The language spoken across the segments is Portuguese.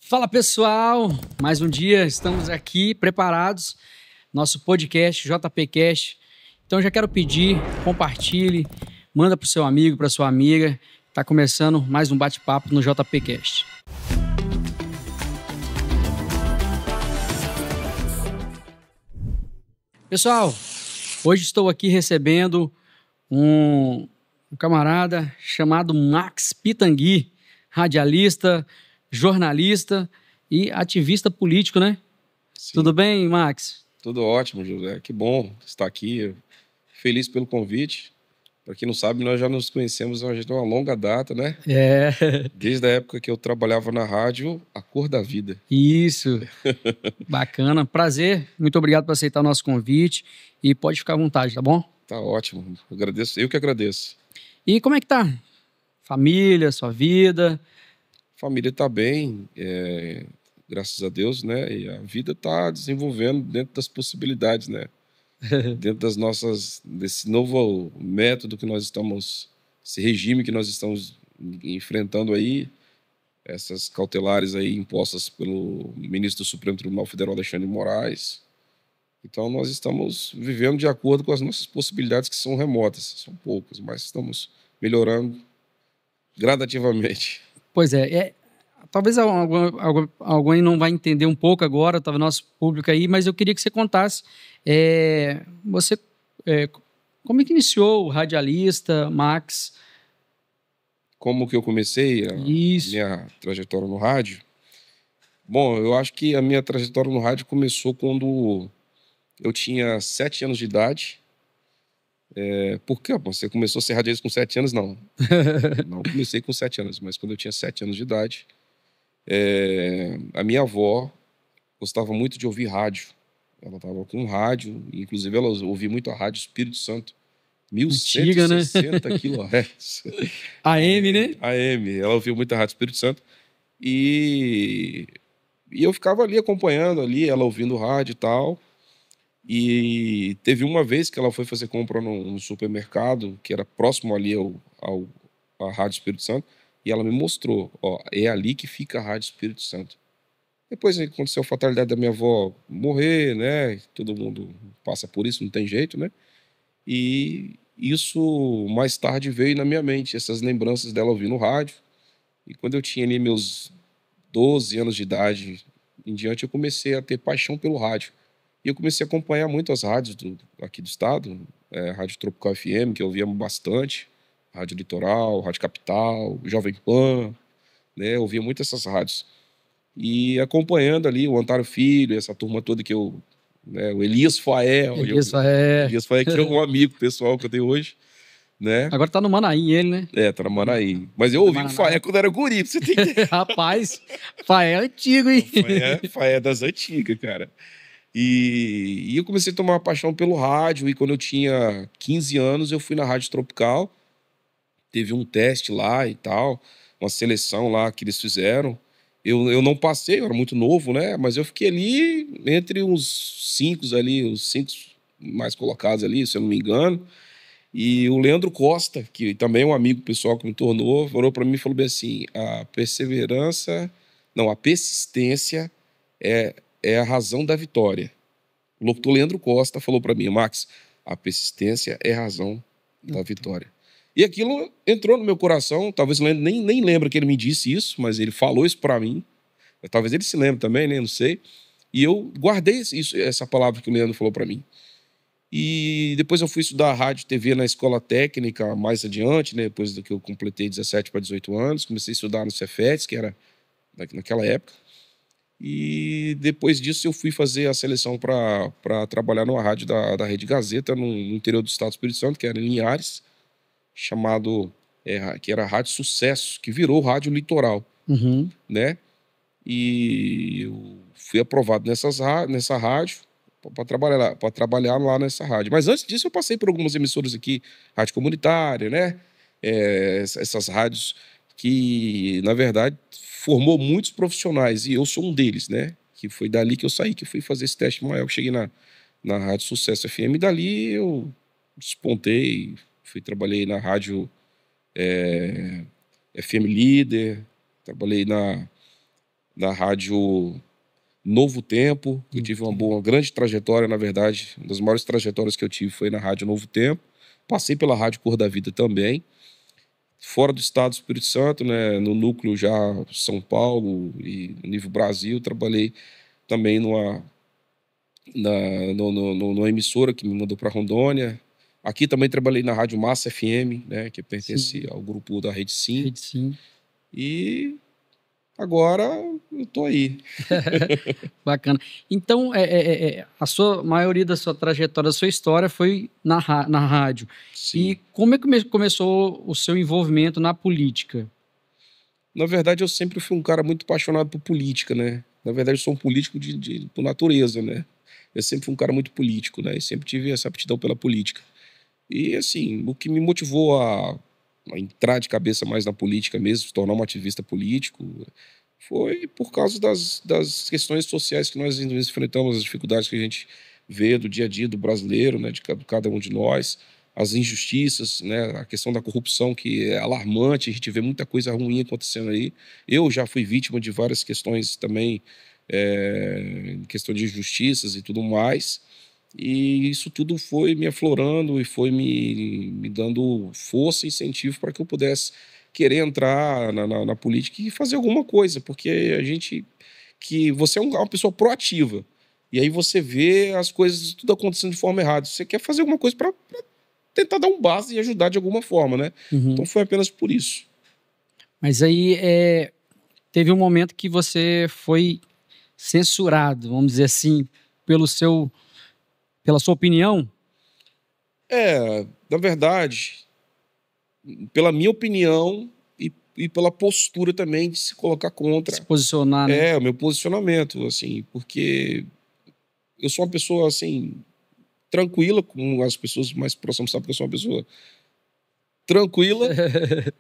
Fala pessoal, mais um dia, estamos aqui preparados, nosso podcast JPcast. Então já quero pedir, compartilhe, manda para o seu amigo, para sua amiga. Está começando mais um bate-papo no JPcast. Pessoal, hoje estou aqui recebendo um camarada chamado Max Pitangui, radialista, jornalista e ativista político, né? Sim. Tudo bem, Max? Tudo ótimo, José. Que bom estar aqui. Feliz pelo convite. Para quem não sabe, nós já nos conhecemos há uma longa data, né? Desde a época que eu trabalhava na rádio, A Cor da Vida. Isso. Bacana. Prazer. Muito obrigado por aceitar o nosso convite. E pode ficar à vontade, tá bom? Tá ótimo. Agradeço. Eu que agradeço. E como é que tá? Família, sua vida? Família tá bem, graças a Deus, né? E a vida tá desenvolvendo dentro das possibilidades, né? Dentro das nossas, desse novo método que nós estamos, esse regime que nós estamos enfrentando aí, essas cautelares aí impostas pelo ministro do Supremo Tribunal Federal, Alexandre de Moraes. Então nós estamos vivendo de acordo com as nossas possibilidades, que são remotas, são poucas, mas estamos melhorando gradativamente. Pois é, talvez alguém não vai entender um pouco agora, talvez nosso público aí, mas eu queria que você contasse, como é que iniciou o radialista, Max? Como que eu comecei a minha trajetória no rádio? Bom, eu acho que a minha trajetória no rádio começou quando eu tinha 7 anos de idade. Por quê? Você começou a ser radialista com 7 anos? Não. Não comecei com 7 anos, mas quando eu tinha 7 anos de idade, a minha avó gostava muito de ouvir rádio. Ela estava com um rádio, inclusive ela ouvia muito a Rádio Espírito Santo. 1160 kHz. AM, né? AM. Ela ouvia muito a Rádio Espírito Santo. E eu ficava ali acompanhando, ali, ela ouvindo rádio e tal. E teve uma vez que ela foi fazer compra num supermercado, que era próximo ali à Rádio Espírito Santo, e ela me mostrou, ó, é ali que fica a Rádio Espírito Santo. Depois aconteceu a fatalidade da minha avó morrer, né? Todo mundo passa por isso, não tem jeito, né? E isso mais tarde veio na minha mente, essas lembranças dela ouvindo rádio. E quando eu tinha ali meus 12 anos de idade em diante, eu comecei a ter paixão pelo rádio. E eu comecei a acompanhar muito as rádios aqui do estado, Rádio Tropical FM, que eu ouvia bastante, Rádio Litoral, Rádio Capital, Jovem Pan, né? Eu ouvia muito essas rádios. E acompanhando ali o Antário Filho, essa turma toda que o Elias Faé, Elias Faé, que é um amigo pessoal que eu tenho hoje, né? Agora tá no Manaim ele, né? Tá no Manaim. Mas eu ouvi o Faé quando era guri, pra você ter Rapaz, Faé é antigo, hein? Faé é das antigas, cara. E eu comecei a tomar uma paixão pelo rádio, e quando eu tinha 15 anos eu fui na Rádio Tropical, teve um teste lá e tal, uma seleção lá que eles fizeram. Eu não passei, eu era muito novo, né? Mas eu fiquei ali entre os 5 mais colocados ali, se eu não me engano. E o Leandro Costa, que também é um amigo pessoal que me tornou, falou para mim e falou bem assim: a persistência é a razão da vitória. O locutor Leandro Costa falou para mim: Max, a persistência é a razão da vitória. E aquilo entrou no meu coração. Talvez eu nem lembre que ele me disse isso, mas ele falou isso para mim. Talvez ele se lembre também, né? Não sei. E eu guardei essa palavra que o Leandro falou para mim. E depois eu fui estudar rádio e TV na escola técnica mais adiante, né? Depois que eu completei 17 para 18 anos. Comecei a estudar no Cefetes, que era naquela época. E depois disso eu fui fazer a seleção para trabalhar numa rádio da Rede Gazeta, no interior do estado do Espírito Santo, que era em Linhares, que era a Rádio Sucesso, que virou Rádio Litoral, né? E eu fui aprovado nessa rádio para trabalhar lá nessa rádio. Mas antes disso eu passei por algumas emissoras aqui, rádio comunitária, né? Essas rádios que, na verdade, formou muitos profissionais, e eu sou um deles, né? Que foi dali que eu saí, que fui fazer esse teste maior. Eu cheguei na Rádio Sucesso FM, e dali eu despontei, trabalhei na Rádio FM Líder, trabalhei na rádio Novo Tempo. Eu tive uma grande trajetória, na verdade. Uma das maiores trajetórias que eu tive foi na rádio Novo Tempo. Passei pela Rádio Cor da Vida também. Fora do estado do Espírito Santo, né, no núcleo já São Paulo e no nível Brasil, trabalhei também numa emissora que me mandou para Rondônia. Aqui também trabalhei na Rádio Massa FM, né, que pertence ao grupo da Rede Sim. Rede Sim. E agora eu tô aí. Bacana. Então, a sua maioria da sua trajetória, da sua história foi na rádio. Sim. E como é que começou o seu envolvimento na política? Na verdade, eu sempre fui um cara muito apaixonado por política, né? Na verdade, eu sou um político por natureza, né? Eu sempre fui um cara muito político, né? E sempre tive essa aptidão pela política. E, assim, o que me motivou a entrar de cabeça mais na política mesmo, se tornar um ativista político, foi por causa das questões sociais que nós enfrentamos, as dificuldades que a gente vê do dia a dia do brasileiro, né? De cada um de nós, as injustiças, né? A questão da corrupção, que é alarmante, a gente vê muita coisa ruim acontecendo aí. Eu já fui vítima de várias questões também, em questão de injustiças e tudo mais. E isso tudo foi me aflorando e foi me dando força e incentivo para que eu pudesse querer entrar na política e fazer alguma coisa, porque você é uma pessoa proativa, e aí você vê as coisas tudo acontecendo de forma errada. Você quer fazer alguma coisa para tentar dar um base e ajudar de alguma forma, né? Uhum. Então foi apenas por isso. Mas aí teve um momento que você foi censurado, vamos dizer assim, pela sua opinião? Na verdade, pela minha opinião e pela postura também de se colocar contra. Se posicionar, né? O meu posicionamento, assim, porque eu sou uma pessoa, assim, tranquila, como as pessoas mais próximas sabem que eu sou uma pessoa tranquila,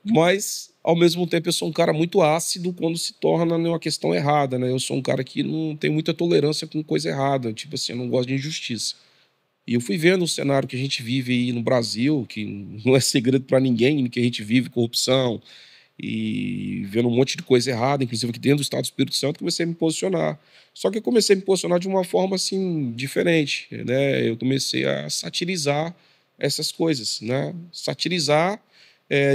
mas, ao mesmo tempo, eu sou um cara muito ácido quando se torna uma questão errada, né? Eu sou um cara que não tem muita tolerância com coisa errada, tipo assim, eu não gosto de injustiça. E eu fui vendo o cenário que a gente vive aí no Brasil, que não é segredo para ninguém, que a gente vive corrupção e vendo um monte de coisa errada, inclusive aqui dentro do estado do Espírito Santo, comecei a me posicionar. Só que eu comecei a me posicionar de uma forma assim diferente, né? Eu comecei a satirizar essas coisas, né? Satirizar,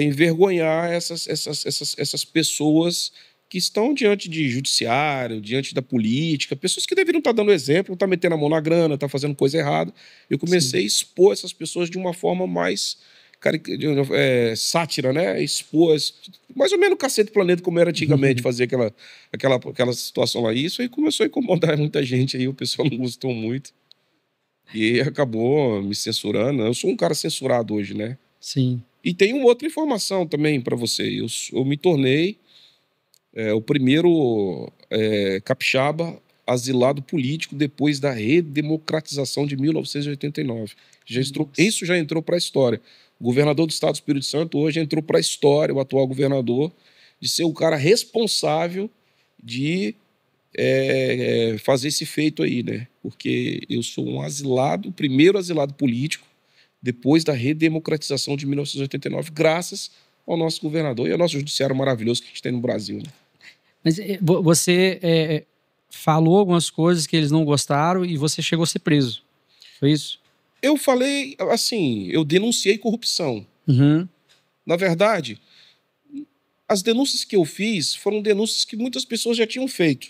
envergonhar essas pessoas que estão diante de judiciário, diante da política, pessoas que deveriam estar dando exemplo, não estar metendo a mão na grana, estar fazendo coisa errada. Eu comecei a expor essas pessoas de uma forma mais sátira, né? Expor mais ou menos o Cacete Planeta, como era antigamente, fazer aquela situação lá. Isso aí começou a incomodar muita gente, aí o pessoal não gostou muito. E acabou me censurando. Eu sou um cara censurado hoje, né? Sim. E tem uma outra informação também para você. Eu me tornei o primeiro capixaba asilado político depois da redemocratização de 1989. Isso já entrou para a história. O governador do estado do Espírito Santo hoje entrou para a história, o atual governador, de ser o cara responsável de fazer esse feito aí, né? Porque eu sou um asilado, o primeiro asilado político depois da redemocratização de 1989, graças ao nosso governador e ao nosso judiciário maravilhoso que a gente tem no Brasil, né? Mas você falou algumas coisas que eles não gostaram e você chegou a ser preso. Foi isso? Eu falei, assim, eu denunciei corrupção. Uhum. Na verdade, as denúncias que eu fiz foram denúncias que muitas pessoas já tinham feito.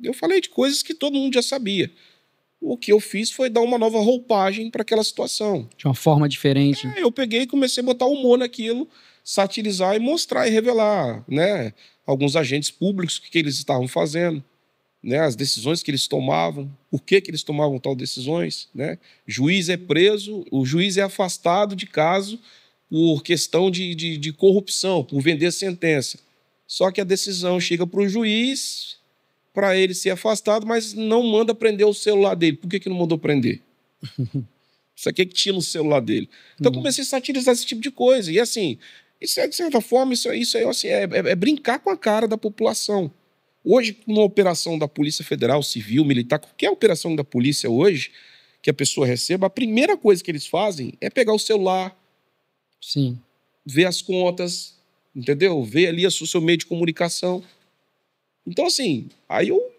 Eu falei de coisas que todo mundo já sabia. O que eu fiz foi dar uma nova roupagem para aquela situação. De uma forma diferente. Eu peguei e comecei a botar humor naquilo, satirizar e mostrar e revelar, né? Alguns agentes públicos, o que eles estavam fazendo, né? As decisões que eles tomavam, por que eles tomavam tal decisões, né? Juiz é preso, o juiz é afastado de caso por questão de corrupção, por vender sentença. Só que a decisão chega para o juiz para ele ser afastado, mas não manda prender o celular dele. Por que não mandou prender? Isso aqui é que tinha no celular dele. Então comecei a satirizar esse tipo de coisa. E assim, isso de certa forma, isso assim, é brincar com a cara da população. Hoje, uma operação da Polícia Federal, Civil, Militar, qualquer operação da polícia hoje que a pessoa receba, a primeira coisa que eles fazem é pegar o celular, sim, ver as contas, entendeu? Ver ali o seu meio de comunicação. Então, assim, aí eu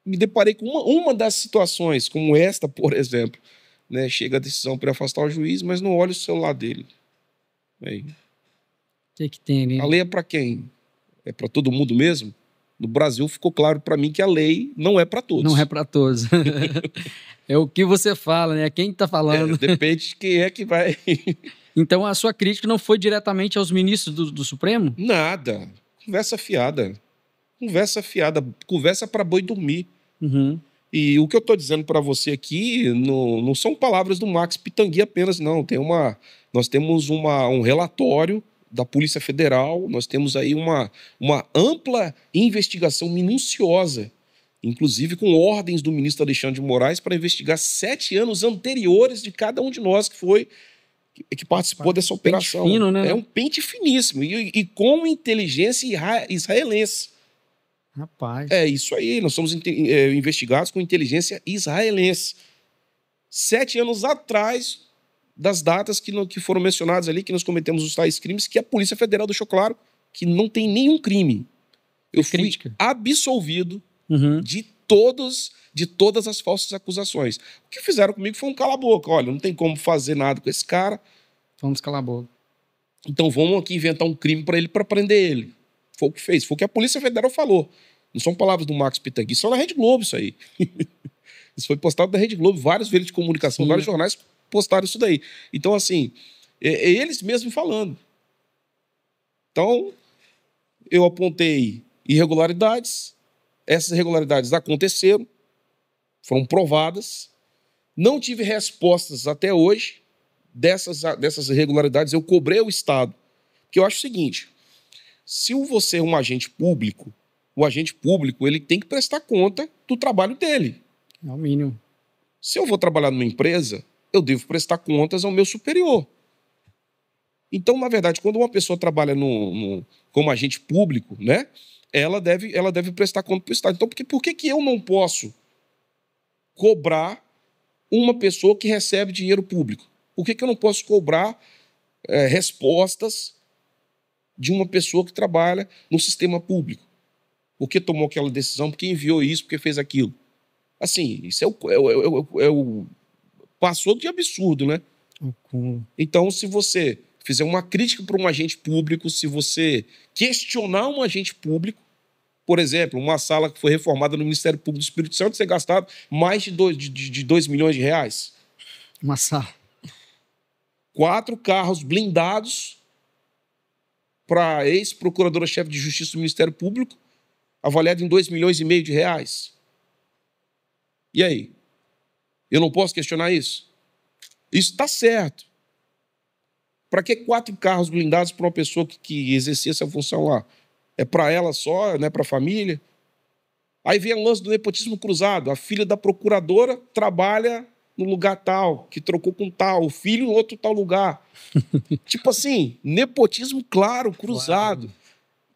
me deparei com uma das situações, como esta, por exemplo, né? Chega a decisão para afastar o juiz, mas não olha o celular dele. Aí, O que tem a ali? lei é para quem? É para todo mundo mesmo? No Brasil ficou claro para mim que a lei não é para todos. Não é para todos. É o que você fala, né? Quem está falando. Depende de quem é que vai. Então, a sua crítica não foi diretamente aos ministros do Supremo? Nada. Conversa fiada. Conversa fiada. Conversa para boi dormir. Uhum. E o que eu estou dizendo para você aqui não são palavras do Max Pitangui apenas, não. Nós temos um relatório da Polícia Federal, nós temos aí uma ampla investigação minuciosa, inclusive com ordens do ministro Alexandre de Moraes para investigar 7 anos anteriores de cada um de nós que participou dessa operação. Pente fino, né? É um pente finíssimo e com inteligência israelense. Rapaz. É isso aí, nós somos investigados com inteligência israelense. 7 anos atrás das datas que foram mencionadas ali, que nós cometemos os tais crimes, que a Polícia Federal deixou claro que não tem nenhum crime. Eu fui absolvido de todas as falsas acusações. O que fizeram comigo foi um cala-boca. Olha, não tem como fazer nada com esse cara. Vamos calar a boca. Então vamos aqui inventar um crime para ele, para prender ele. Foi o que fez, foi o que a Polícia Federal falou. Não são palavras do Max Pitangui, são na Rede Globo isso aí. Isso foi postado na Rede Globo, vários veículos de comunicação, vários jornais postaram isso daí. Então, assim, é eles mesmos falando. Então, eu apontei irregularidades, essas irregularidades aconteceram, foram provadas, não tive respostas até hoje dessas irregularidades, eu cobrei ao Estado. Porque eu acho o seguinte, se você é um agente público, o agente público ele tem que prestar conta do trabalho dele. É o mínimo. Se eu vou trabalhar numa empresa, eu devo prestar contas ao meu superior. Então, na verdade, quando uma pessoa trabalha como agente público, né, ela deve prestar conta para o Estado. Então, por que eu não posso cobrar uma pessoa que recebe dinheiro público? Por que eu não posso cobrar respostas de uma pessoa que trabalha no sistema público? Por que tomou aquela decisão? Por que enviou isso? Por que fez aquilo? Assim, isso passou de absurdo, né? Então, se você fizer uma crítica para um agente público, se você questionar um agente público, por exemplo, uma sala que foi reformada no Ministério Público do Espírito Santo, ser gastado mais de 2 milhões de reais. Uma sala. 4 carros blindados para a ex-procuradora-chefe de Justiça do Ministério Público, avaliado em 2,5 milhões de reais. E aí? Eu não posso questionar isso? Isso está certo. Para que 4 carros blindados para uma pessoa que exercia essa função lá? É para ela só, não é para a família? Aí vem o lance do nepotismo cruzado. A filha da procuradora trabalha no lugar tal, que trocou com tal, o filho em outro tal lugar. Tipo assim, nepotismo claro, cruzado. Claro.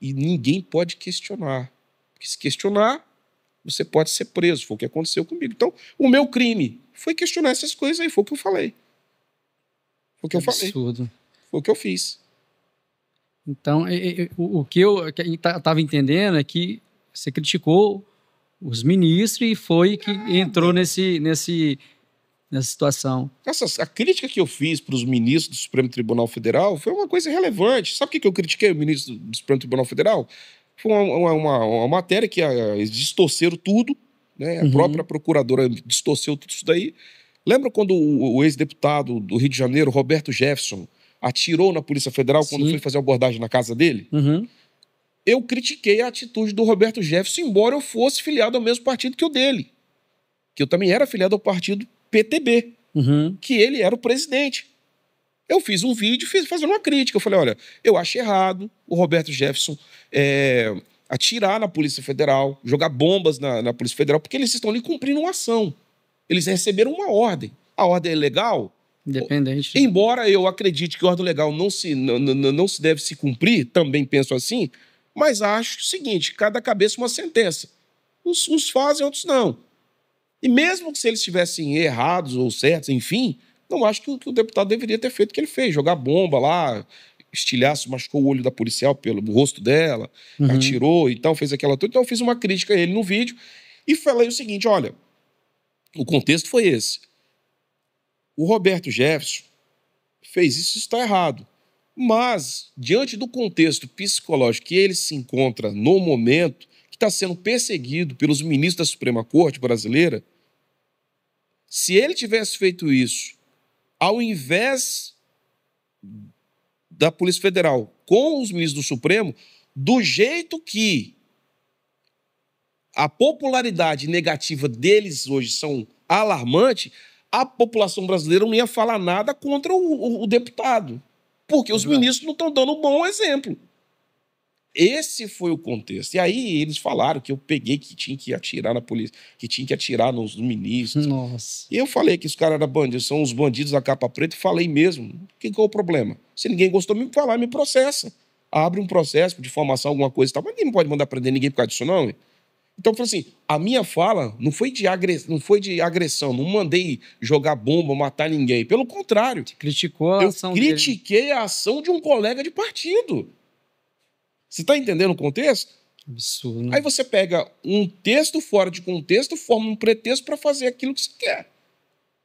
E ninguém pode questionar. Porque se questionar, você pode ser preso. Foi o que aconteceu comigo. Então, o meu crime foi questionar essas coisas aí. Foi o que eu falei. Foi o que eu falei. Absurdo. Foi o que eu fiz. Então, o que eu estava entendendo é que você criticou os ministros e foi que entrou nessa situação. A crítica que eu fiz para os ministros do Supremo Tribunal Federal foi uma coisa relevante. Sabe o que eu critiquei o ministro do Supremo Tribunal Federal? Foi uma matéria que eles distorceram tudo, né? A própria procuradora distorceu tudo isso daí. Lembra quando o ex-deputado do Rio de Janeiro, Roberto Jefferson, atirou na Polícia Federal quando foi fazer abordagem na casa dele? Eu critiquei a atitude do Roberto Jefferson, embora eu fosse filiado ao mesmo partido que o dele. Que eu também era filiado ao partido PTB, que ele era o presidente. Eu fiz um vídeo fazendo uma crítica. Eu falei, olha, eu acho errado o Roberto Jefferson atirar na Polícia Federal, jogar bombas na Polícia Federal, porque eles estão ali cumprindo uma ação. Eles receberam uma ordem. A ordem é legal? Independente. Embora eu acredite que a ordem legal não se deve se cumprir, também penso assim, mas acho o seguinte, cada cabeça uma sentença. Uns fazem, outros não. E mesmo que se eles estivessem errados ou certos, enfim, não acho que o deputado deveria ter feito o que ele fez, jogar bomba lá, estilhaço, machucou o olho da policial pelo rosto dela, Uhum. atirou e tal, fez aquela tudo. Então eu fiz uma crítica a ele no vídeo e falei o seguinte, olha, o contexto foi esse. O Roberto Jefferson fez isso está errado. Mas, diante do contexto psicológico que ele se encontra no momento, que está sendo perseguido pelos ministros da Suprema Corte brasileira, se ele tivesse feito isso, ao invés da Polícia Federal com os ministros do Supremo, do jeito que a popularidade negativa deles hoje são alarmante, a população brasileira não ia falar nada contra o deputado. Porque os ministros não estão dando um bom exemplo. Esse foi o contexto. E aí eles falaram que eu peguei que tinha que atirar na polícia, que tinha que atirar nos ministros. Nossa. E eu falei que os caras eram bandidos, são os bandidos da capa preta, e falei mesmo. O que é o problema? Se ninguém gostou, me falar, me processa. Abre um processo de difamação, alguma coisa e tal. Mas ninguém pode mandar prender ninguém por causa disso, não. Então, eu falei assim, a minha fala não foi de agressão, não mandei jogar bomba, matar ninguém. Pelo contrário. Você criticou a ação dele. Eu critiquei a ação de um colega de partido. Você está entendendo o contexto? Absurdo, né? Aí você pega um texto fora de contexto, forma um pretexto para fazer aquilo que você quer.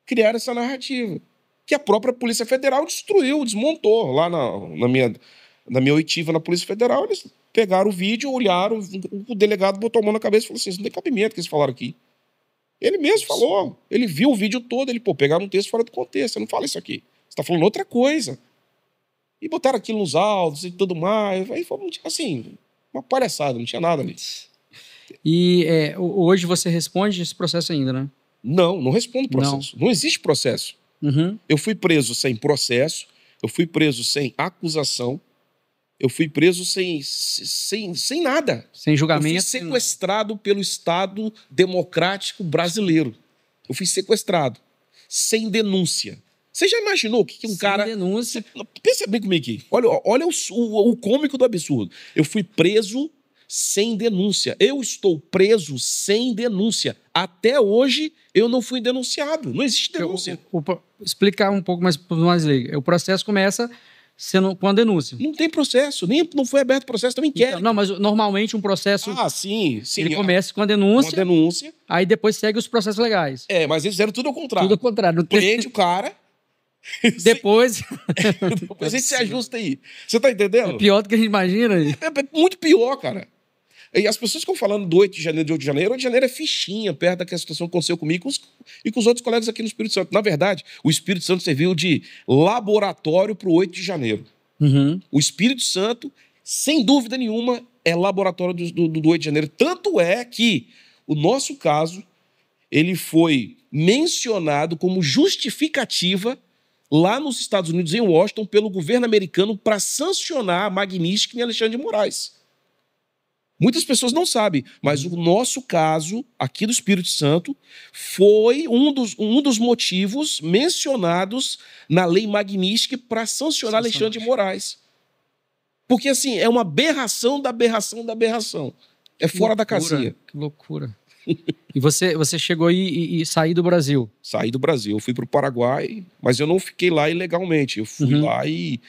Criar essa narrativa. Que a própria Polícia Federal destruiu, desmontou. Lá na minha oitiva na Polícia Federal, eles pegaram o vídeo, olharam, o delegado botou a mão na cabeça e falou assim, isso não tem cabimento que eles falaram aqui. Ele mesmo falou, ele viu o vídeo todo, ele, pegaram um texto fora do contexto, você não fala isso aqui. Você está falando outra coisa. E botaram aquilo nos áudios e tudo mais. Aí foi, assim, uma palhaçada, não tinha nada ali. E hoje você responde esse processo ainda, né? Não respondo processo. Não existe processo. Uhum. Eu fui preso sem processo, eu fui preso sem acusação, eu fui preso sem nada. Sem julgamento. Eu fui sequestrado pelo Estado Democrático Brasileiro. Eu fui sequestrado. Sem denúncia. Você já imaginou que um cara... Sem denúncia. Pensa bem comigo aqui. Olha o cômico do absurdo. Eu fui preso sem denúncia. Eu estou preso sem denúncia. Até hoje, eu não fui denunciado. Não existe denúncia. Explicar um pouco mais leigo. O processo começa com a denúncia. Não tem processo. Não foi aberto processo, também quer. Então, não, mas normalmente um processo... sim. Ele começa com a denúncia. Com a denúncia. Aí depois segue os processos legais. Mas eles fizeram tudo ao contrário. Tudo ao contrário. Prende o cara... Depois a gente se ajusta aí. Você tá entendendo? É pior do que a gente imagina. É muito pior, cara. E as pessoas ficam falando do 8 de janeiro, de 8 de janeiro. 8 de janeiro é fichinha, perto da situação que aconteceu comigo e com os outros colegas aqui no Espírito Santo. Na verdade, o Espírito Santo serviu de laboratório para o 8 de janeiro. Uhum. O Espírito Santo, sem dúvida nenhuma, é laboratório do 8 de janeiro. Tanto é que o nosso caso, ele foi mencionado como justificativa lá nos Estados Unidos, em Washington, pelo governo americano para sancionar a Magnitsky em Alexandre de Moraes. Muitas pessoas não sabem, mas o nosso caso, aqui do Espírito Santo, foi um dos motivos mencionados na lei Magnitsky para sancionar Alexandre de Moraes. Porque, assim, é uma aberração da aberração da aberração. É fora da casinha. Que loucura. E você chegou aí e saiu do Brasil? Saí do Brasil. Eu fui para o Paraguai, mas eu não fiquei lá ilegalmente. Eu fui lá e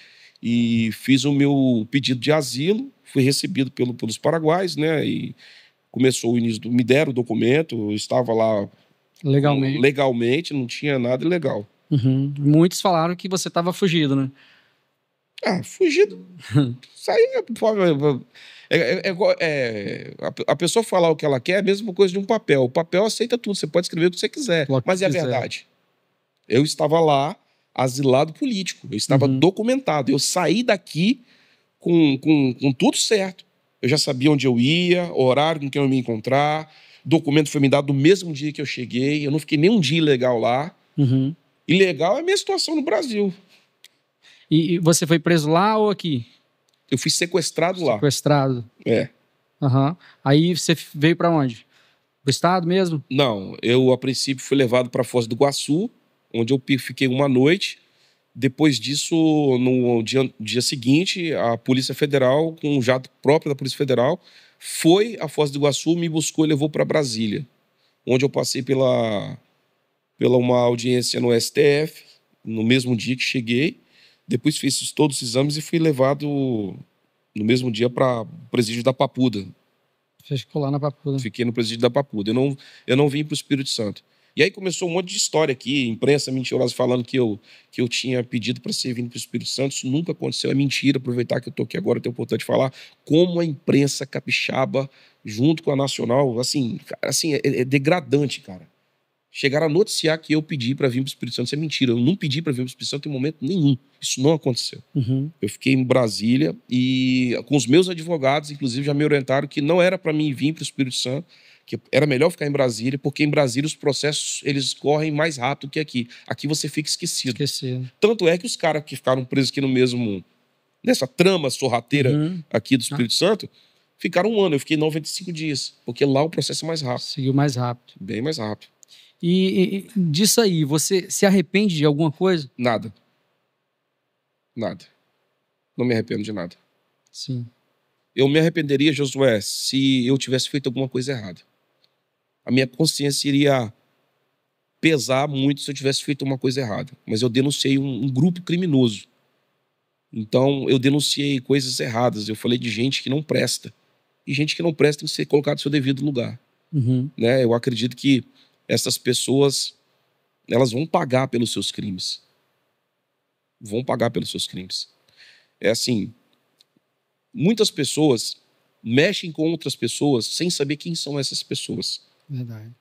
fiz o meu pedido de asilo, fui recebido pelos paraguaios, né? E começou o início me deram o documento, eu estava lá legalmente, não tinha nada ilegal. Uhum. Muitos falaram que você estava fugido, né? Fugido. Saí. A pessoa falar o que ela quer é a mesma coisa de um papel. O papel aceita tudo, você pode escrever o que você quiser. Mas é a verdade. Eu estava lá, asilado político. Eu estava documentado. Eu saí daqui com tudo certo. Eu já sabia onde eu ia, horário com quem eu ia me encontrar. O documento foi me dado no mesmo dia que eu cheguei. Eu não fiquei nem um dia ilegal lá. Uhum. Ilegal é a minha situação no Brasil. E você foi preso lá ou aqui? Eu fui sequestrado lá. Sequestrado. Uhum. Aí você veio para onde? Pro estado mesmo? Não, eu a princípio fui levado para Foz do Iguaçu, onde eu fiquei uma noite. Depois disso, no dia seguinte, a Polícia Federal, com um jato próprio da Polícia Federal, foi a Foz do Iguaçu, me buscou e levou para Brasília, onde eu passei pela uma audiência no STF, no mesmo dia que cheguei. Depois fiz todos os exames e fui levado no mesmo dia para o presídio da Papuda. Você ficou lá na Papuda. Fiquei no presídio da Papuda. Eu não vim para o Espírito Santo. E aí começou um monte de história aqui, imprensa mentirosa falando que eu tinha pedido para ser vindo para o Espírito Santo. Isso nunca aconteceu, é mentira. Aproveitar que eu estou aqui agora, é importante de falar como a imprensa capixaba, junto com a nacional, assim é degradante, cara. Chegaram a noticiar que eu pedi para vir para o Espírito Santo. Isso é mentira. Eu não pedi para vir para o Espírito Santo em momento nenhum. Isso não aconteceu. Eu fiquei em Brasília e com os meus advogados, inclusive, já me orientaram que não era para mim vir para o Espírito Santo, que era melhor ficar em Brasília, porque em Brasília os processos eles correm mais rápido que aqui. Aqui você fica esquecido. Tanto é que os caras que ficaram presos aqui nessa trama sorrateira aqui do Espírito Santo, ficaram 1 ano. Eu fiquei 95 dias, porque lá o processo é mais rápido. Seguiu mais rápido. Bem mais rápido. E disso aí, você se arrepende de alguma coisa? Nada. Não me arrependo de nada. Sim. Eu me arrependeria, Josué, se eu tivesse feito alguma coisa errada. A minha consciência iria pesar muito se eu tivesse feito uma coisa errada. Mas eu denunciei um grupo criminoso. Então, eu denunciei coisas erradas. Eu falei de gente que não presta. E gente que não presta tem que ser colocada no seu devido lugar. Né? Eu acredito que essas pessoas, elas vão pagar pelos seus crimes. Vão pagar pelos seus crimes. É assim, muitas pessoas mexem com outras pessoas sem saber quem são essas pessoas. Verdade.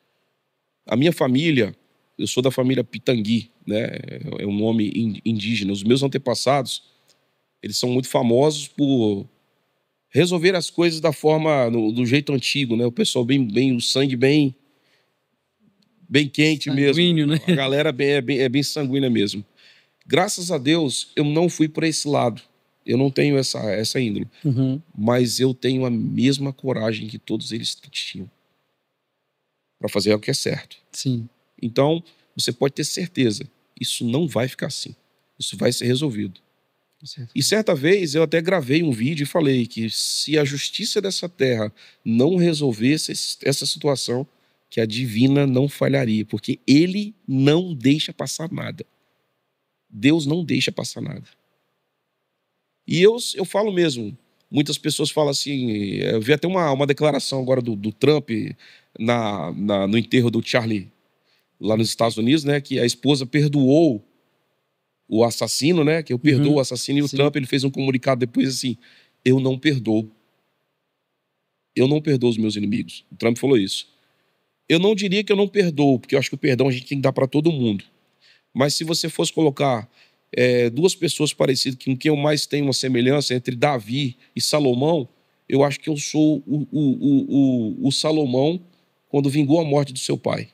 A minha família, eu sou da família Pitangui, né? É um nome indígena. Os meus antepassados, eles são muito famosos por resolver as coisas da forma, do jeito antigo, né? O pessoal o sangue bem quente sanguíneo, mesmo. Né? A galera é bem sanguínea mesmo. Graças a Deus, eu não fui por esse lado. Eu não tenho essa índole. Mas eu tenho a mesma coragem que todos eles tinham para fazer o que é certo. Sim. Então, você pode ter certeza, isso não vai ficar assim. Isso vai ser resolvido. E certa vez eu até gravei um vídeo e falei que se a justiça dessa terra não resolvesse essa situação, que a divina não falharia, porque ele não deixa passar nada. Deus não deixa passar nada. E eu falo mesmo, muitas pessoas falam assim, eu vi até uma declaração agora do Trump no enterro do Charlie, lá nos Estados Unidos, né, que a esposa perdoou o assassino, né, que eu perdoo o assassino, e o Trump ele fez um comunicado depois assim, eu não perdoo os meus inimigos. O Trump falou isso. Eu não diria que eu não perdoo, porque eu acho que o perdão a gente tem que dar para todo mundo. Mas se você fosse colocar duas pessoas parecidas, com quem eu mais tenho uma semelhança, entre Davi e Salomão, eu acho que eu sou o Salomão quando vingou a morte do seu pai.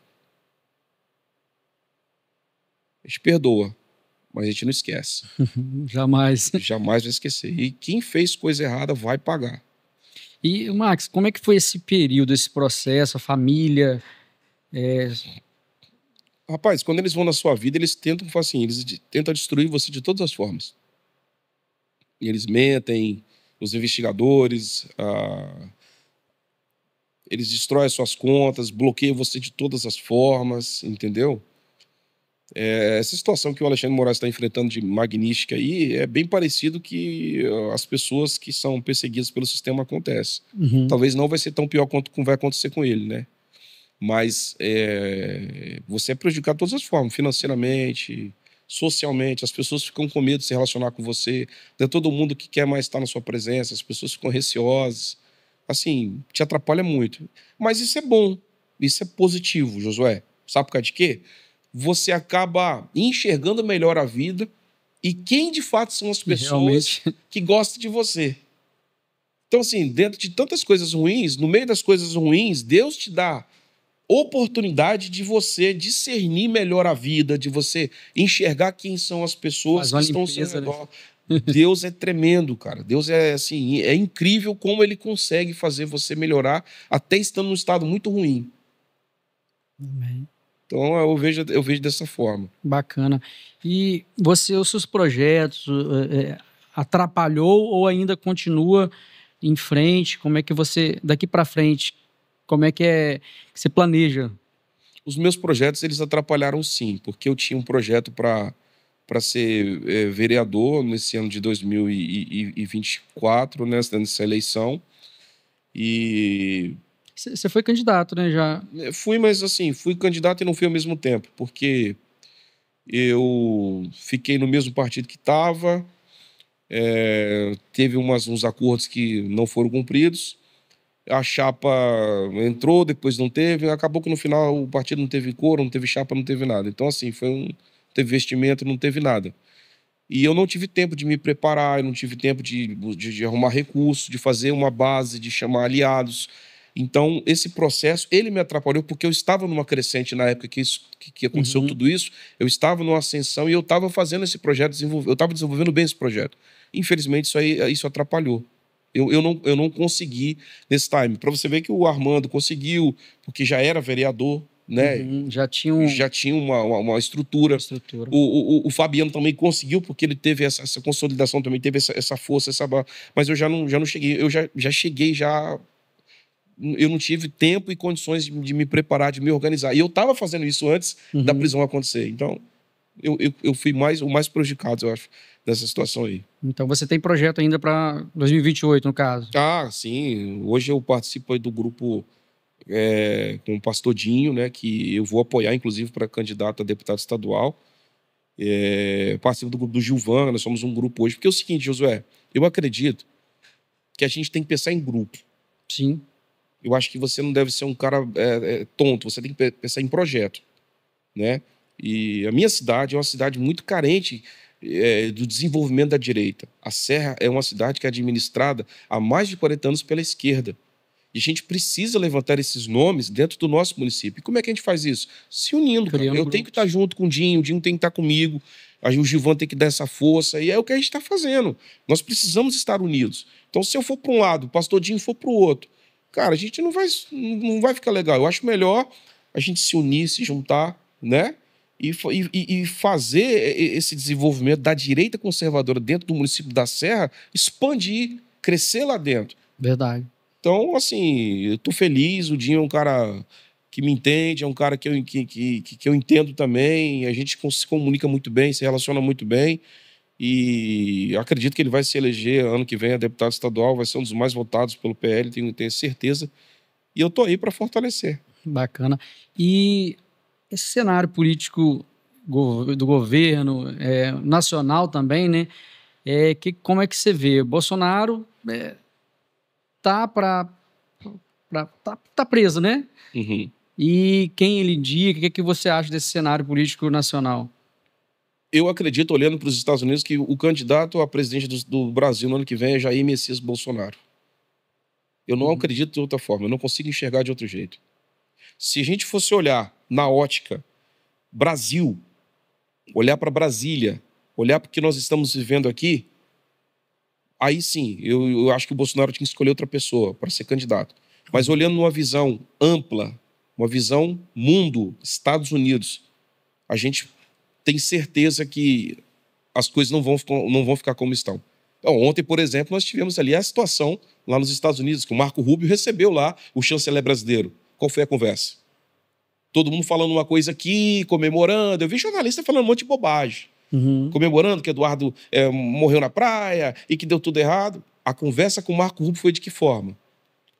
A gente perdoa, mas a gente não esquece. Jamais. Jamais vai esquecer. E quem fez coisa errada vai pagar. E, Max, como é que foi esse período, esse processo, a família? Rapaz, quando eles vão na sua vida, eles tentam destruir você de todas as formas. E eles mentem, os investigadores, eles destroem as suas contas, bloqueiam você de todas as formas, entendeu? Essa situação que o Alexandre Moraes está enfrentando de magnífica aí é bem parecido que as pessoas que são perseguidas pelo sistema acontecem. Talvez não vai ser tão pior quanto vai acontecer com ele, né? Mas você é prejudicado de todas as formas, financeiramente, socialmente. As pessoas ficam com medo de se relacionar com você. Não é todo mundo que quer mais estar na sua presença. As pessoas ficam receosas. Assim, te atrapalha muito. Mas isso é bom. Isso é positivo, Josué. Sabe por causa de quê? Você acaba enxergando melhor a vida e quem de fato são as pessoas que gostam de você. Então, assim, dentro de tantas coisas ruins, no meio das coisas ruins, Deus te dá oportunidade de você discernir melhor a vida, de você enxergar quem são as pessoas que estão ao seu redor. Né? Deus é tremendo, cara. Deus é assim, é incrível como ele consegue fazer você melhorar até estando num estado muito ruim. Amém. Então eu vejo dessa forma. Bacana. E os seus projetos atrapalhou ou ainda continua em frente? Como é que você, daqui para frente, como é que você planeja? Os meus projetos, eles atrapalharam sim, porque eu tinha um projeto para para ser vereador nesse ano de 2024, nessa eleição. E Você foi candidato, né? Já. fui, mas assim, fui candidato e não fui ao mesmo tempo, porque eu fiquei no mesmo partido que estava, teve uns acordos que não foram cumpridos, a chapa entrou, depois não teve, acabou que no final o partido não teve coro, não teve chapa, não teve nada. Então, assim, não teve investimento, não teve nada. E eu não tive tempo de me preparar, eu não tive tempo de arrumar recursos, de fazer uma base, de chamar aliados. Então, esse processo, ele me atrapalhou porque eu estava numa crescente na época que aconteceu tudo isso, eu estava numa ascensão e eu estava fazendo esse projeto, eu estava desenvolvendo bem esse projeto. Infelizmente, isso atrapalhou. Eu não consegui nesse time. Para você ver que o Armando conseguiu, porque já era vereador, né? Já tinha uma estrutura. O Fabiano também conseguiu, porque ele teve essa consolidação, também teve essa força, mas eu já não cheguei. Eu já cheguei, eu não tive tempo e condições de me preparar, de me organizar. E eu estava fazendo isso antes da prisão acontecer. Então, eu fui o mais prejudicado, eu acho, nessa situação aí. Então, você tem projeto ainda para 2028, no caso? Ah, sim. Hoje eu participo aí do grupo com o Pastor Dinho, né, que eu vou apoiar, inclusive, para candidato a deputado estadual. Participo do grupo do Gilvan, nós somos um grupo hoje. Porque é o seguinte, Josué, eu acredito que a gente tem que pensar em grupo. Sim. Eu acho que você não deve ser um cara tonto, você tem que pensar em projeto, né? E a minha cidade é uma cidade muito carente do desenvolvimento da direita. A Serra é uma cidade que é administrada há mais de 40 anos pela esquerda. E a gente precisa levantar esses nomes dentro do nosso município. E como é que a gente faz isso? Se unindo. Eu tenho que estar junto com o Dinho tem que estar comigo, o Gilvan tem que dar essa força, e é o que a gente está fazendo. Nós precisamos estar unidos. Então, se eu for para um lado, o pastor Dinho for para o outro, cara, a gente não vai ficar legal. Eu acho melhor a gente se unir, se juntar, né? E fazer esse desenvolvimento da direita conservadora dentro do município da Serra expandir, crescer lá dentro. Verdade. Então, assim, eu tô feliz. O Dinho é um cara que me entende, é um cara que eu entendo também. A gente se comunica muito bem, se relaciona muito bem. E acredito que ele vai se eleger ano que vem a deputado estadual, vai ser um dos mais votados pelo PL, tenho certeza. E eu tô aí para fortalecer. Bacana. E esse cenário político do governo, nacional também, né? Como é que você vê? Bolsonaro tá preso, né? Uhum. E quem ele indica, o que você acha desse cenário político nacional? Eu acredito, olhando para os Estados Unidos, que o candidato a presidente do Brasil no ano que vem é Jair Messias Bolsonaro. Eu não acredito de outra forma, eu não consigo enxergar de outro jeito. Se a gente fosse olhar na ótica Brasil, olhar para Brasília, olhar para o que nós estamos vivendo aqui, aí sim, eu acho que o Bolsonaro tinha que escolher outra pessoa para ser candidato. Mas olhando numa visão ampla, uma visão mundo, Estados Unidos, a gente tem certeza que as coisas não vão ficar como estão. Então, ontem, por exemplo, nós tivemos ali a situação lá nos Estados Unidos, que o Marco Rubio recebeu lá o chanceler brasileiro. Qual foi a conversa? Todo mundo falando uma coisa aqui, comemorando. Eu vi jornalista falando um monte de bobagem. Comemorando que Eduardo morreu na praia e que deu tudo errado. A conversa com o Marco Rubio foi de que forma?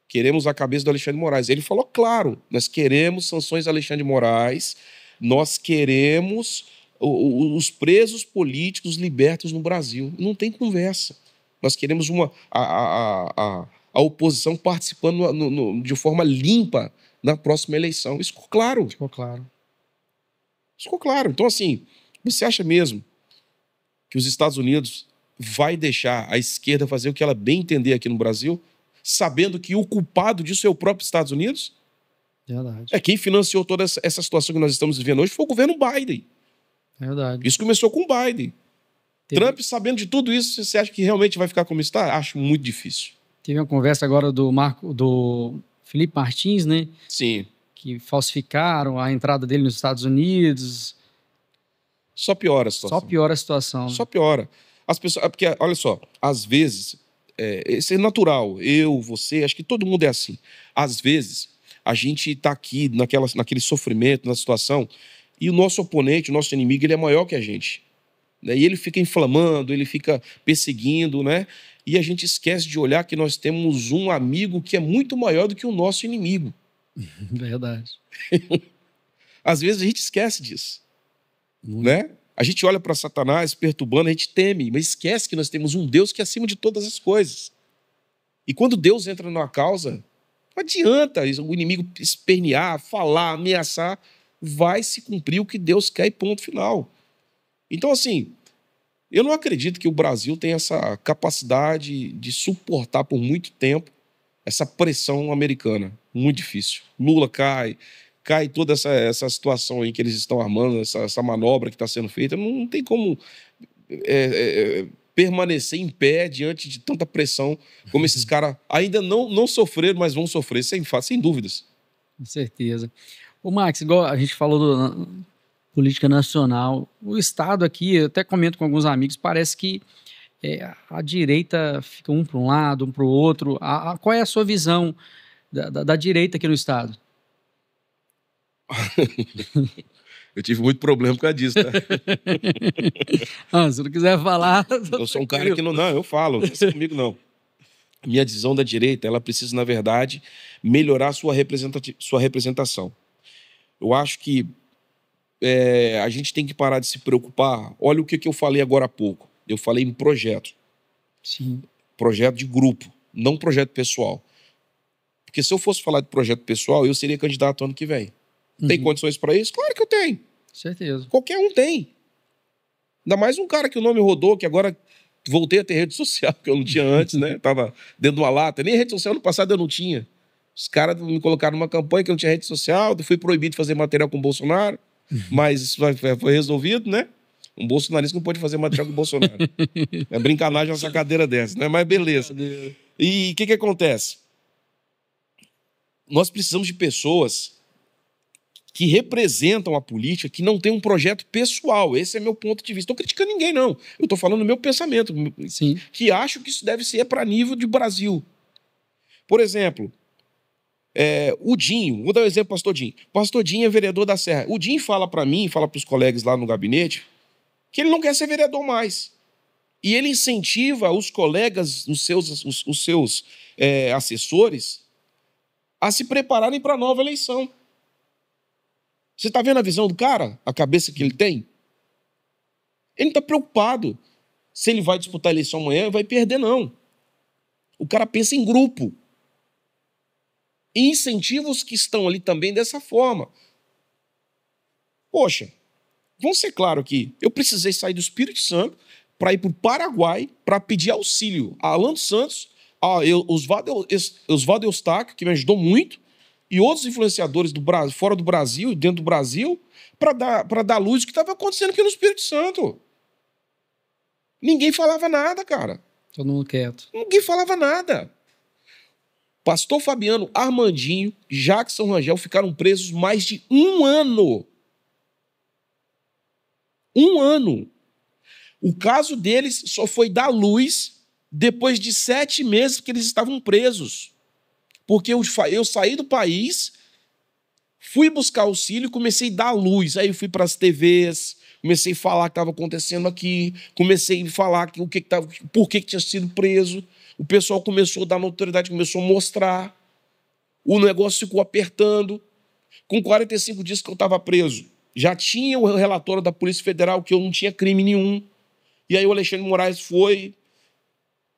Queremos a cabeça do Alexandre de Moraes. Ele falou claro, nós queremos sanções a Alexandre de Moraes, nós queremos os presos políticos libertos no Brasil. Não tem conversa. Nós queremos a oposição participando de forma limpa na próxima eleição. Isso ficou claro. Ficou claro. Ficou claro. Então, assim, você acha mesmo que os Estados Unidos vai deixar a esquerda fazer o que ela bem entender aqui no Brasil, sabendo que o culpado disso é o próprio Estados Unidos? Verdade. Quem financiou toda essa situação que nós estamos vivendo hoje foi o governo Biden. Verdade. Isso começou com o Biden. Trump, sabendo de tudo isso, você acha que realmente vai ficar como está? Acho muito difícil. Teve uma conversa agora do Felipe Martins, né? Sim. Que falsificaram a entrada dele nos Estados Unidos. Só piora a situação. Só piora a situação. Só piora. As pessoas, porque, olha só, às vezes, isso é natural. Eu, você, acho que todo mundo é assim. Às vezes, a gente está aqui naquele sofrimento, na situação, e o nosso oponente, o nosso inimigo, ele é maior que a gente. né? E ele fica inflamando, ele fica perseguindo, né? E a gente esquece de olhar que nós temos um amigo que é muito maior do que o nosso inimigo. Verdade. Às vezes a gente esquece disso, Muito. né? A gente olha para Satanás perturbando, a gente teme, mas esquece que nós temos um Deus que é acima de todas as coisas. E quando Deus entra numa causa, não adianta o inimigo espernear, falar, ameaçar, vai se cumprir o que Deus quer e ponto final. Então, assim, eu não acredito que o Brasil tenha essa capacidade de suportar por muito tempo essa pressão americana. Muito difícil. Lula cai toda essa situação aí que eles estão armando, essa manobra que está sendo feita. Não tem como permanecer em pé diante de tanta pressão como esses caras ainda não sofreram, mas vão sofrer, sem dúvidas. Com certeza. Ô, Max, igual a gente falou do política nacional, o Estado aqui, eu até comento com alguns amigos, parece que a direita fica um para um lado, um para o outro. Qual é a sua visão da direita aqui no Estado? Eu tive muito problema por causa disso, tá? Se não quiser falar... Eu sou um cara que não, eu falo, não pensa comigo não. Minha visão da direita, ela precisa, na verdade, melhorar sua representação. Eu acho que a gente tem que parar de se preocupar. Olha o que eu falei agora há pouco. Eu falei em projeto. Sim. Projeto de grupo, não projeto pessoal. Porque se eu fosse falar de projeto pessoal, eu seria candidato ano que vem. Tem condições para isso? Claro que eu tenho. Certeza. Qualquer um tem. Ainda mais um cara que o nome rodou, que agora voltei a ter rede social, que eu não tinha antes, né? Tava dentro de uma lata. Nem rede social no passado eu não tinha. Os caras me colocaram numa campanha que eu não tinha rede social, fui proibido de fazer material com o Bolsonaro, mas isso foi resolvido, né? Um bolsonarista não pode fazer material com o Bolsonaro. É brincanagem essa cadeira dessa, né? Mas beleza. E o que acontece? Nós precisamos de pessoas que representam a política, que não tem um projeto pessoal. Esse é meu ponto de vista. Não estou criticando ninguém, não. Eu estou falando do meu pensamento. Sim. Que acho que isso deve ser para nível de Brasil. Por exemplo, o Dinho. Vou dar um exemplo, pastor Dinho. Pastor Dinho é vereador da Serra. O Dinho fala para mim, fala para os colegas lá no gabinete, que ele não quer ser vereador mais. E ele incentiva os colegas, os seus assessores, a se prepararem para a nova eleição. Você está vendo a visão do cara? A cabeça que ele tem? Ele não está preocupado se ele vai disputar a eleição amanhã e vai perder, não. O cara pensa em grupo. E incentiva os que estão ali também dessa forma. Poxa, vamos ser claros aqui. Eu precisei sair do Espírito Santo para ir para o Paraguai para pedir auxílio a Alan dos Santos, a Oswaldo Eustáquio, que me ajudou muito, e outros influenciadores fora do Brasil e dentro do Brasil, para dar luz do que estava acontecendo aqui no Espírito Santo. Ninguém falava nada, cara. Todo mundo quieto. Ninguém falava nada. Pastor Fabiano, Armandinho, Jackson Rangel ficaram presos mais de 1 ano. 1 ano. O caso deles só foi dar luz depois de 7 meses que eles estavam presos. Porque eu saí do país, fui buscar auxílio e comecei a dar luz. Aí eu fui para as TVs, comecei a falar o que estava acontecendo aqui, comecei a falar por que tinha sido preso. O pessoal começou a dar notoriedade, começou a mostrar. O negócio ficou apertando. Com 45 dias que eu estava preso, já tinha o relatório da Polícia Federal que eu não tinha crime nenhum. E aí o Alexandre de Moraes foi...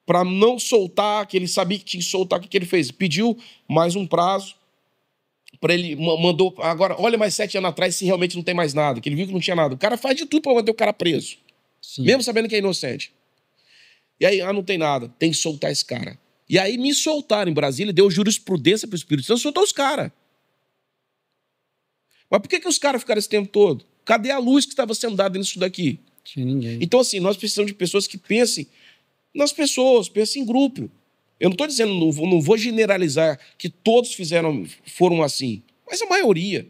para não soltar, que ele sabia que tinha que soltar, o que ele fez? Pediu mais um prazo, para ele mandou, agora, olha mais 7 anos atrás se realmente não tem mais nada, que ele viu que não tinha nada. O cara faz de tudo para manter o cara preso, Sim. mesmo sabendo que é inocente. E aí, não tem nada, tem que soltar esse cara. E aí me soltaram em Brasília, deu jurisprudência para o Espírito Santo, soltou os caras. Mas por que os caras ficaram esse tempo todo? Cadê a luz que estava sendo dada nisso daqui? Tinha ninguém. Então, assim, nós precisamos de pessoas que pensem nas pessoas, pensem em grupo. Eu não estou dizendo, não vou generalizar que todos foram assim, mas a maioria.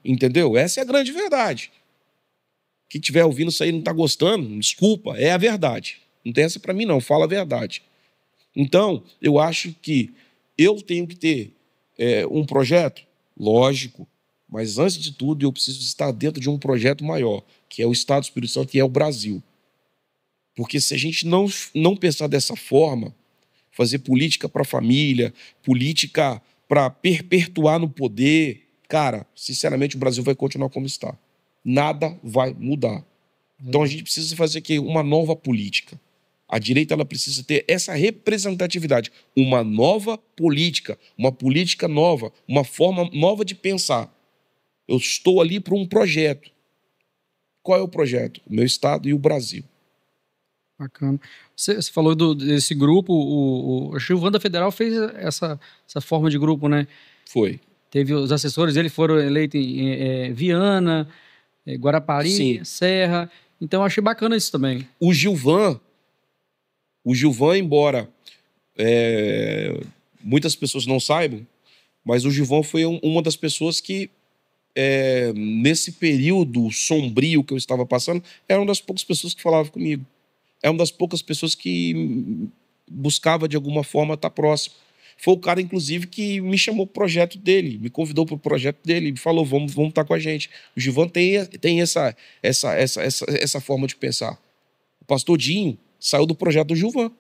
Entendeu? Essa é a grande verdade. Quem estiver ouvindo isso aí e não está gostando, desculpa, é a verdade. Não tem essa para mim, não. Fala a verdade. Então, eu acho que eu tenho que ter um projeto, lógico, mas antes de tudo eu preciso estar dentro de um projeto maior, que é o Estado do Espírito Santo, que é o Brasil. Porque se a gente não pensar dessa forma, fazer política para a família, política para perpetuar no poder, cara, sinceramente o Brasil vai continuar como está. Nada vai mudar. Então a gente precisa fazer aqui uma nova política. A direita ela precisa ter essa representatividade, uma nova política, uma política nova, uma forma nova de pensar. Eu estou ali para um projeto. Qual é o projeto? O meu estado e o Brasil. Bacana. Você falou desse grupo, o Gilvan da Federal fez essa forma de grupo, né? Foi. Teve os assessores, eles foram eleitos em Viana, Guarapari, Sim. Serra. Então eu achei bacana isso também. O Gilvan, embora muitas pessoas não saibam, mas o Gilvan foi uma das pessoas que, nesse período sombrio que eu estava passando, era uma das poucas pessoas que falava comigo. É uma das poucas pessoas que buscava, de alguma forma, estar próximo. Foi o cara, inclusive, que me chamou para o projeto dele, me convidou para o projeto dele, me falou, vamos estar com a gente. O Gilvan tem essa forma de pensar. O pastor Dinho saiu do projeto do Gilvan.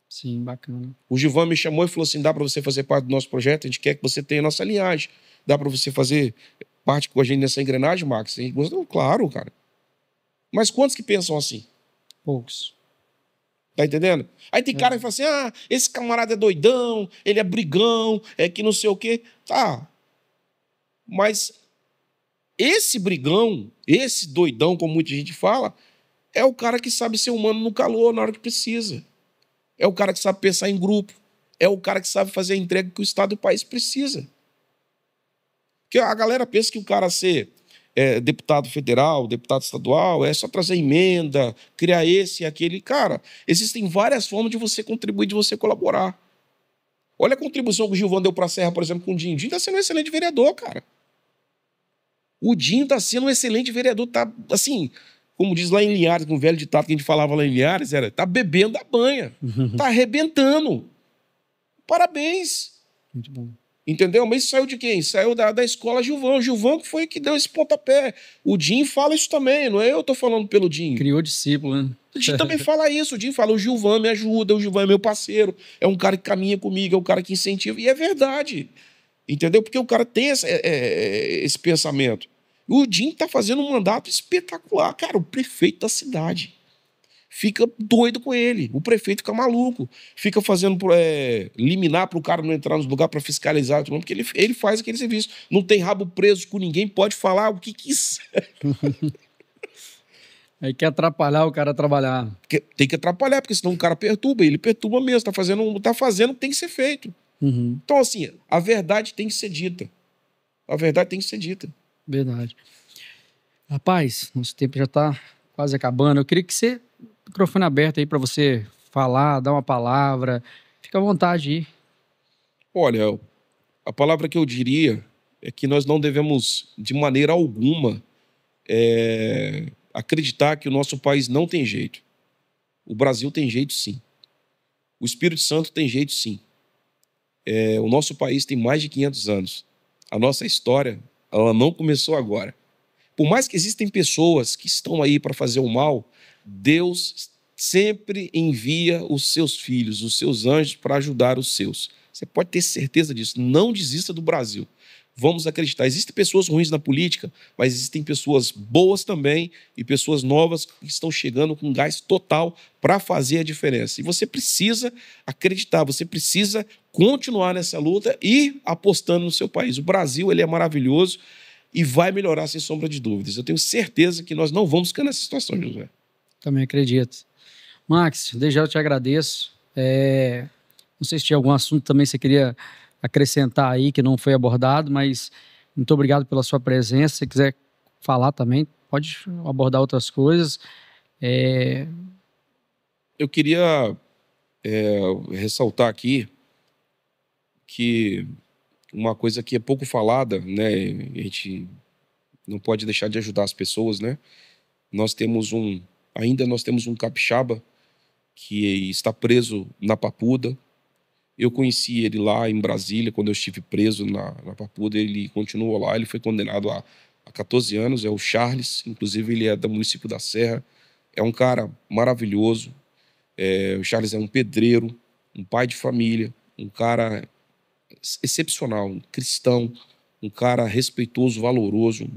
Sim, bacana. O Gilvan me chamou e falou assim, dá para você fazer parte do nosso projeto, a gente quer que você tenha a nossa linhagem. Dá para você fazer parte com a gente nessa engrenagem, Max? A gente gostou, claro, cara. Mas quantos que pensam assim? Poucos. Tá entendendo? Aí tem cara que fala assim, esse camarada é doidão, ele é brigão, é que não sei o quê. Tá. Mas esse brigão, esse doidão, como muita gente fala, é o cara que sabe ser humano no calor, na hora que precisa. É o cara que sabe pensar em grupo. É o cara que sabe fazer a entrega que o Estado e o país precisa. Porque a galera pensa que o cara ser deputado federal, deputado estadual, é só trazer emenda, criar esse e aquele. Cara, existem várias formas de você contribuir, de você colaborar. Olha a contribuição que o Gilvan deu para a Serra, por exemplo, com o Dinho. O Dinho está sendo um excelente vereador, cara. O Dinho está sendo um excelente vereador. Tá, assim, como diz lá em Linhares, com um velho ditado que a gente falava lá em Linhares, tá bebendo a banha. Tá arrebentando. Parabéns. Muito bom. Entendeu? Mas isso saiu de quem? Saiu da escola Gilvan. O Gilvan que foi que deu esse pontapé. O Dinho fala isso também, não é eu tô falando pelo Dinho. Criou discípulo, né? O Dinho também fala isso. O Dinho fala, o Gilvan me ajuda, o Gilvan é meu parceiro, é um cara que caminha comigo, é um cara que incentiva. E é verdade. Entendeu? Porque o cara tem esse pensamento. E o Dinho tá fazendo um mandato espetacular. Cara, o prefeito da cidade fica doido com ele. O prefeito fica maluco. Fica fazendo liminar para o cara não entrar nos lugares para fiscalizar, porque ele faz aquele serviço. Não tem rabo preso com ninguém, pode falar o que quiser. Aí quer atrapalhar o cara a trabalhar. Tem que atrapalhar, porque senão o cara perturba. Ele perturba mesmo. Tá fazendo o que tem que ser feito. Uhum. Então, assim, a verdade tem que ser dita. A verdade tem que ser dita. Verdade. Rapaz, nosso tempo já está quase acabando. Eu queria que você... microfone aberto aí para você falar, dar uma palavra. Fica à vontade aí. Olha, a palavra que eu diria é que nós não devemos, de maneira alguma, acreditar que o nosso país não tem jeito. O Brasil tem jeito, sim. O Espírito Santo tem jeito, sim. O nosso país tem mais de 500 anos. A nossa história, ela não começou agora. Por mais que existem pessoas que estão aí para fazer o mal, Deus sempre envia os seus filhos, os seus anjos, para ajudar os seus. Você pode ter certeza disso. Não desista do Brasil. Vamos acreditar. Existem pessoas ruins na política, mas existem pessoas boas também e pessoas novas que estão chegando com gás total para fazer a diferença. E você precisa acreditar, você precisa continuar nessa luta e apostando no seu país. O Brasil, ele é maravilhoso e vai melhorar sem sombra de dúvidas. Eu tenho certeza que nós não vamos ficar nessa situação, José. Também acredito. Max, desde já eu te agradeço. Não sei se tinha algum assunto também que você queria acrescentar aí que não foi abordado, mas muito obrigado pela sua presença. Se quiser falar também, pode abordar outras coisas. Eu queria ressaltar aqui que uma coisa que é pouco falada, né? A gente não pode deixar de ajudar as pessoas, né? Ainda nós temos um capixaba que está preso na Papuda. Eu conheci ele lá em Brasília, quando eu estive preso na Papuda. Ele continuou lá, ele foi condenado a 14 anos, é o Charles. Inclusive, ele é do município da Serra. é um cara maravilhoso. O Charles é um pedreiro, um pai de família, um cara excepcional, um cristão, um cara respeitoso, valoroso,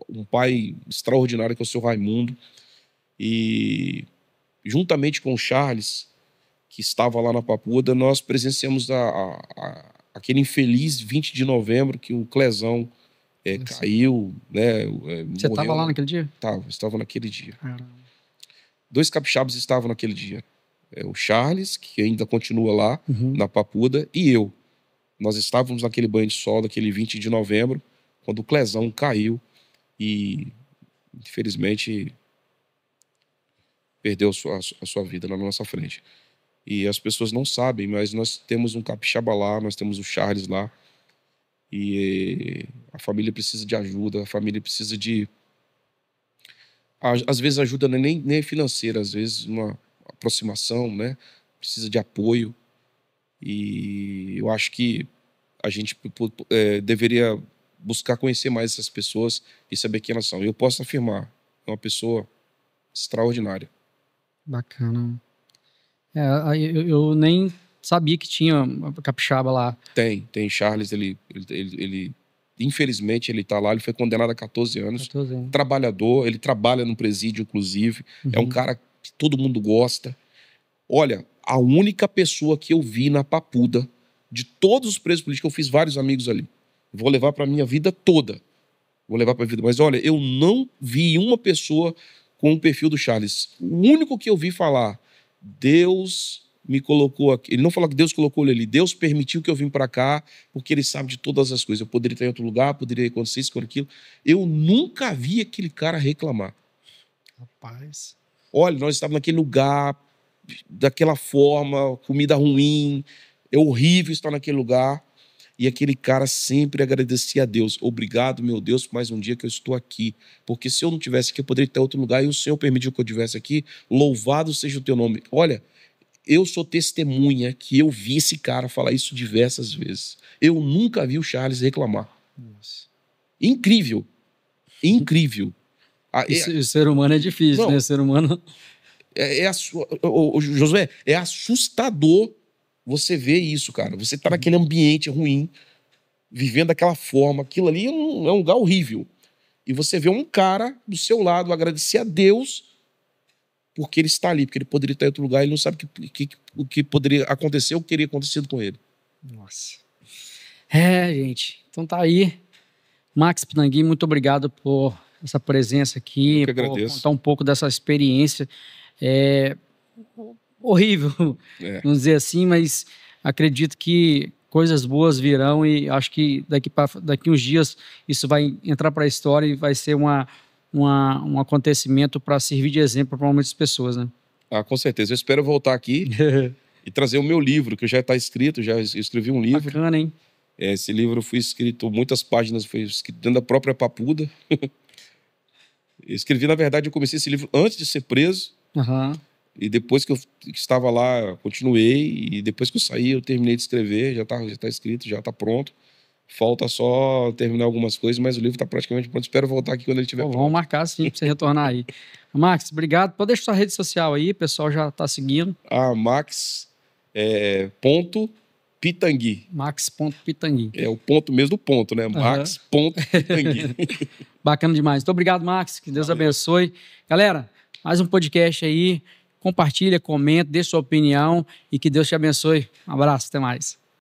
um pai extraordinário que é o seu Raimundo. E juntamente com o Charles, que estava lá na Papuda, nós presenciamos aquele infeliz 20 de novembro que o Clezão caiu, né? Você estava lá naquele dia? Estava naquele dia. Caramba. 2 capixabas estavam naquele dia. O Charles, que ainda continua lá na Papuda, e eu. Nós estávamos naquele banho de sol daquele 20 de novembro, quando o Clezão caiu e, infelizmente, perdeu a sua vida na nossa frente. E as pessoas não sabem, mas nós temos um capixaba lá, nós temos o Charles lá, e a família precisa de ajuda, a família precisa de... Às vezes ajuda não é nem financeira, às vezes uma aproximação, né? Precisa de apoio. E eu acho que a gente deveria buscar conhecer mais essas pessoas e saber quem elas são. Eu posso afirmar, é uma pessoa extraordinária. Bacana. Eu nem sabia que tinha capixaba lá. Tem Charles, ele infelizmente ele está lá, ele foi condenado a 14 anos. 14 anos. Trabalhador, ele trabalha no presídio, inclusive. É um cara que todo mundo gosta. Olha, a única pessoa que eu vi na Papuda, de todos os presos políticos, eu fiz vários amigos ali. Vou levar para minha vida toda. Vou levar para a vida. Mas olha, eu não vi uma pessoa com o perfil do Charles. O único que eu vi falar, Deus me colocou aqui. Ele não falou que Deus colocou ele ali. Deus permitiu que eu vim para cá, porque ele sabe de todas as coisas. Eu poderia estar em outro lugar, poderia acontecer isso, aquilo. Eu nunca vi aquele cara reclamar. Rapaz. Olha, nós estávamos naquele lugar, daquela forma, comida ruim, é horrível estar naquele lugar. E aquele cara sempre agradecia a Deus. Obrigado, meu Deus, por mais um dia que eu estou aqui. Porque se eu não tivesse aqui, eu poderia estar em outro lugar e o Senhor permitiu que eu estivesse aqui. Louvado seja o teu nome. Olha, eu sou testemunha que eu vi esse cara falar isso diversas vezes. Eu nunca vi o Charles reclamar. Nossa. Incrível. Incrível. O ser humano é difícil, não, né? O ser humano... Josué, é assustador você ver isso, cara. Você tá naquele ambiente ruim, vivendo daquela forma, aquilo ali é um lugar horrível. E você vê um cara do seu lado agradecer a Deus porque ele está ali, porque ele poderia estar em outro lugar e ele não sabe o que poderia acontecer ou o que teria acontecido com ele. Nossa. Gente. Então tá aí. Max Pitangui, muito obrigado por essa presença aqui, Eu que por agradeço. contar um pouco dessa experiência. Horrível, vamos dizer assim, mas acredito que coisas boas virão e acho que daqui uns dias isso vai entrar para a história e vai ser um acontecimento para servir de exemplo para muitas pessoas, né? Com certeza. Eu espero voltar aqui e trazer o meu livro, que já está escrito, já escrevi um livro. Bacana, hein? Esse livro foi escrito, muitas páginas, foi escrito dentro da própria Papuda. Escrevi, na verdade, eu comecei esse livro antes de ser preso. E depois que eu estava lá, continuei. E depois que eu saí, eu terminei de escrever. Já tá escrito, já está pronto. Falta só terminar algumas coisas, mas o livro está praticamente pronto. Espero voltar aqui quando ele estiver pronto. Vamos marcar sim para você retornar aí. Max, obrigado. Pode deixar sua rede social aí, o pessoal já está seguindo. Max ponto Pitangui. Max.pitangui. É o ponto mesmo do ponto, né? Max.pitangui. Bacana demais. Muito obrigado, Max. Que Deus abençoe. Galera, mais um podcast aí. Compartilha, comenta, dê sua opinião e que Deus te abençoe. Um abraço, até mais.